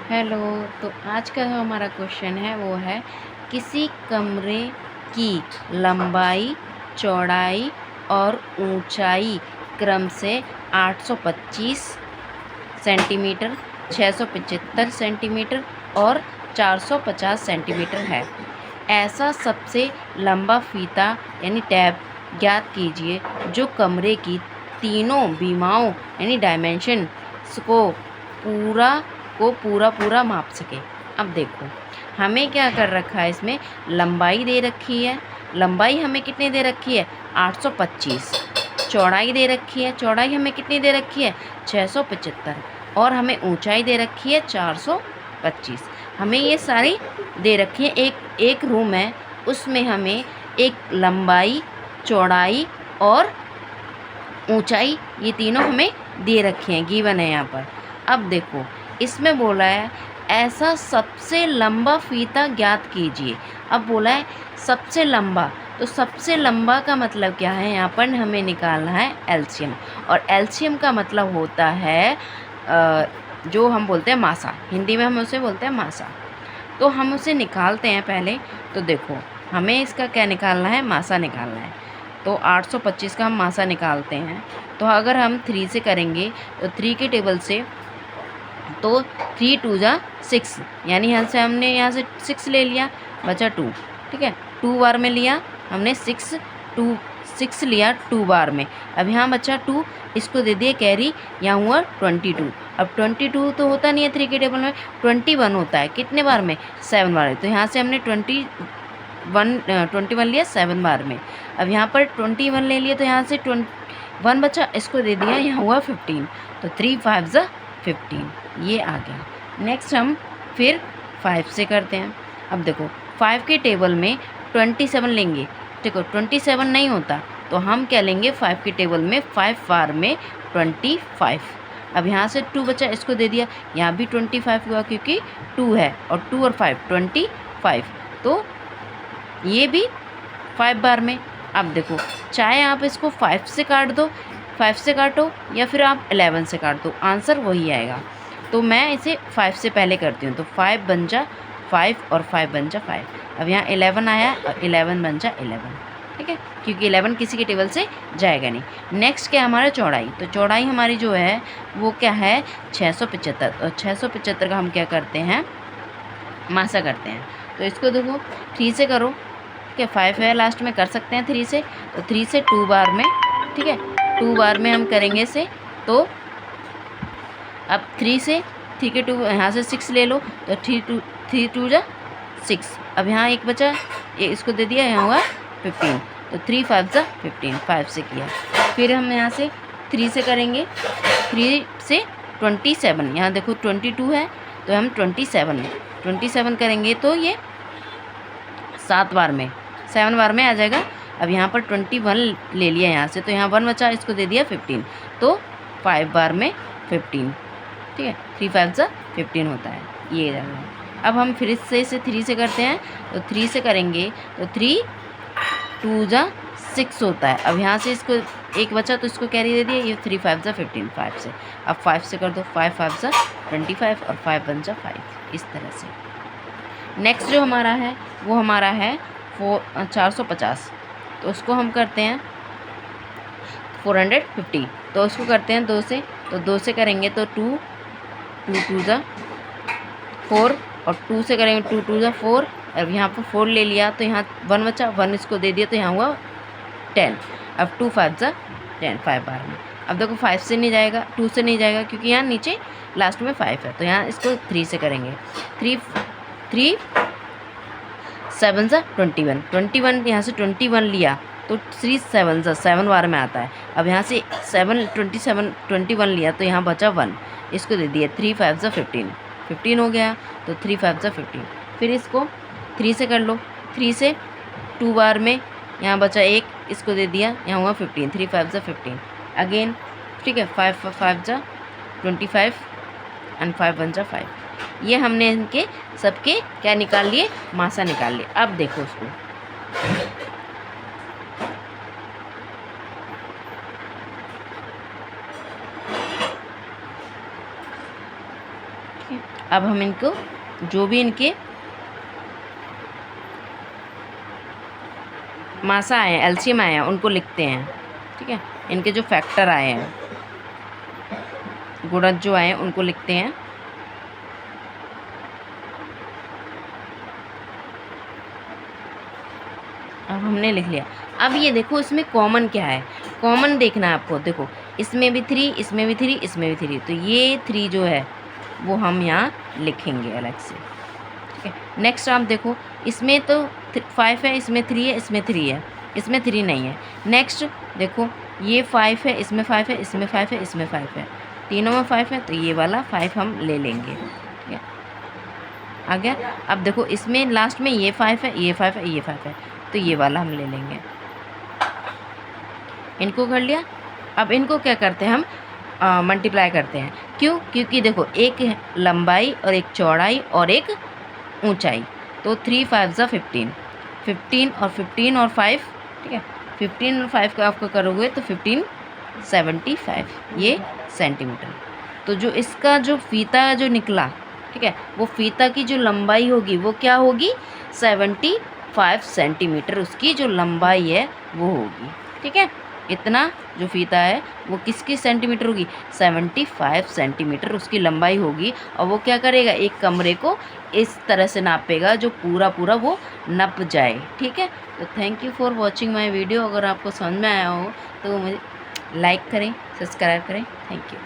Hello. तो आज का जो हमारा क्वेश्चन है वो है किसी कमरे की लंबाई, चौड़ाई और ऊंचाई क्रम से 825 सेंटीमीटर, 675 सेंटीमीटर और 450 सेंटीमीटर है। ऐसा सबसे लंबा फीता यानी टैब ज्ञात कीजिए जो कमरे की तीनों बीमाओं यानी डायमेंशंस को पूरा माप सके। अब देखो हमें क्या कर रखा है, इसमें लंबाई दे रखी है। लंबाई हमें कितनी दे रखी है 825। चौड़ाई दे रखी है, चौड़ाई हमें कितनी दे रखी है 675 और हमें ऊंचाई दे रखी है 425। हमें ये सारी दे रखी है। एक रूम है उसमें हमें एक लंबाई, चौड़ाई और ऊंचाई ये तीनों हमें दे रखे हैं, गिवन है यहाँ पर। अब देखो इसमें बोला है ऐसा सबसे लंबा फीता ज्ञात कीजिए। अब बोला है सबसे लंबा, तो सबसे लंबा का मतलब क्या है, यहाँ पर हमें निकालना है एलसीएम। और एलसीएम का मतलब होता है जो हम बोलते हैं मासा, हिंदी में हम उसे बोलते हैं मासा। तो हम उसे निकालते हैं पहले। तो देखो हमें इसका क्या निकालना है, मासा निकालना है। तो 825 का हम मासा निकालते हैं। तो अगर हम 3 से करेंगे तो 3 के टेबल से तो 3 2 जा 6, यानी यहाँ से हमने यहाँ से 6 ले लिया, बचा 2। ठीक है, 2 बार में लिया हमने 6 लिया 2 बार में। अब यहाँ बचा 2, इसको दे दिए कैरी, यहाँ हुआ 22। अब 22 तो होता नहीं है 3 के टेबल में, 21 होता है कितने बार में 7 बार में। तो यहाँ से हमने 21 लिया 7 बार में। अब यहाँ पर 21 ले लिया तो यहाँ से 1 बचा, इसको दे दिया, यहाँ हुआ 15। तो 3 5 जा 15, ये आ गया। नेक्स्ट हम फिर 5 से करते हैं। अब देखो 5 के टेबल में 27 लेंगे। देखो 27 नहीं होता तो हम क्या लेंगे 5 के टेबल में 5 बार में 25। अब यहाँ से 2 बचा, इसको दे दिया, यहाँ भी 25 हुआ क्योंकि 2 है और 2 और 5 25। तो ये भी 5 बार में। अब देखो चाहे आप इसको 5 से काट दो, 5 से काटो या फिर आप 11 से काट दो, आंसर वही आएगा। तो मैं इसे 5 से पहले करती हूँ। तो 5 बन जा 5 और 5 बन जा 5। अब यहाँ 11 आया और 11 बन जा 11। ठीक है, क्योंकि 11 किसी के टेबल से जाएगा नहीं। नेक्स्ट क्या हमारा चौड़ाई, तो चौड़ाई हमारी जो है वो क्या है 675। और 675 का हम क्या करते हैं, मासा करते हैं। तो इसको देखो 3 से करो, ठीक है, 5 है लास्ट में, कर सकते हैं 3 से। तो 3 से 2 बार में, ठीक है, 2 बार में हम करेंगे इसे। तो अब 3 से 3 के 2, यहाँ से 6 ले लो, तो 3 2 जा 6। अब यहाँ एक बचा, ये इसको दे दिया, यहाँ हुआ 15। तो 3 5 जा 15, 5 से किया। फिर हम यहाँ से 3 से करेंगे, 3 से 27, यहाँ देखो 22 है तो हम 27 करेंगे तो ये 7 बार में, 7 बार में आ जाएगा। अब यहाँ पर 21 ले लिया यहाँ से, तो यहाँ 1 बचा, इसको दे दिया 15। तो 5 बार में 15, ठीक है, 3 5 जा 15 होता है, ये रहेगा। अब हम फिर से इसे 3 से करते हैं। तो 3 से करेंगे तो 3 2 जा 6 होता है। अब यहाँ से इसको एक बचा तो इसको कैरी दे दिया, ये 3 5 जा 15, 5 से। अब 5 से कर दो, 5 5 जा 25 और 5 बन जा 5, इस तरह से। नेक्स्ट जो हमारा है वो हमारा है 450। तो उसको हम करते हैं 450। तो उसको करते हैं 2 से। तो 2 से करेंगे तो 2 2 जा 4 और 2 से करेंगे 2 2 जा 4। अब यहाँ पर 4 ले लिया तो यहाँ 1 बचा, 1 इसको दे दिया तो यहाँ हुआ 10। अब 2 5 जा 10, 5 बार में। अब देखो 5 से नहीं जाएगा, 2 से नहीं जाएगा क्योंकि यहाँ नीचे लास्ट में 5 है। तो यहाँ इसको 3 से करेंगे। 3 7 जा 21, यहाँ से 21 लिया तो 3 7 जा 7 बार में आता है। अब यहाँ से 21 लिया तो यहाँ बचा 1, इसको दे दिया, 3 5 जा 15 हो गया। तो 3 5 जा 15। फिर इसको 3 से कर लो, 3 से 2 बार में, यहाँ बचा 1, इसको दे दिया, यहाँ हुआ 15, 3 5 जा 15 अगेन, ठीक है, 5 5 जा 25 एंड 5 1 जा 5। ये हमने इनके सबके क्या निकाल लिए, मासा निकाल लिए। अब देखो उसको, अब हम इनको जो भी इनके मासा आए हैं, एलसीएम आए हैं, उनको लिखते हैं। ठीक है, इनके जो फैक्टर आए हैं, गुणज जो आए हैं उनको लिखते हैं। अब हमने लिख लिया। अब ये देखो इसमें कॉमन क्या है, कॉमन देखना है आपको। देखो इसमें भी 3, इसमें भी 3, इसमें भी 3, तो ये 3 जो है वो हम यहाँ लिखेंगे अलग से। ठीक है, नेक्स्ट आप देखो इसमें तो 5 है, इसमें 3 है, इसमें 3 है, इसमें 3 नहीं है। नेक्स्ट देखो ये 5 है, इसमें 5 है, इसमें 5 है, इसमें 5 है, तीनों में 5 है, तो ये वाला 5 हम ले लेंगे। ठीक है, आ गया। अब देखो इसमें लास्ट में ये 5 है, ये 5 है, ये 5 है, तो ये वाला हम ले लेंगे। इनको कर लिया। अब इनको क्या करते हैं हम मल्टीप्लाई करते हैं। क्यों? क्योंकि देखो एक लंबाई और एक चौड़ाई और एक ऊंचाई, तो 3 5 ज़ा 15, 15 और 15 और 5, ठीक है, 15 और 5 का आपको करोगे तो 15 75 ये सेंटीमीटर। तो जो इसका जो फीता जो निकला, ठीक है, वो फीता की जो लंबाई होगी वो क्या होगी, 75 सेंटीमीटर उसकी जो लंबाई है वो होगी। ठीक है, इतना जो फीता है वो किसकी सेंटीमीटर होगी, 75 सेंटीमीटर उसकी लंबाई होगी। और वो क्या करेगा, एक कमरे को इस तरह से नापेगा जो पूरा पूरा वो नप जाए। ठीक है, तो thank you for watching my video. अगर आपको समझ में आया हो तो मुझे लाइक करें, सब्सक्राइब करें। Thank you.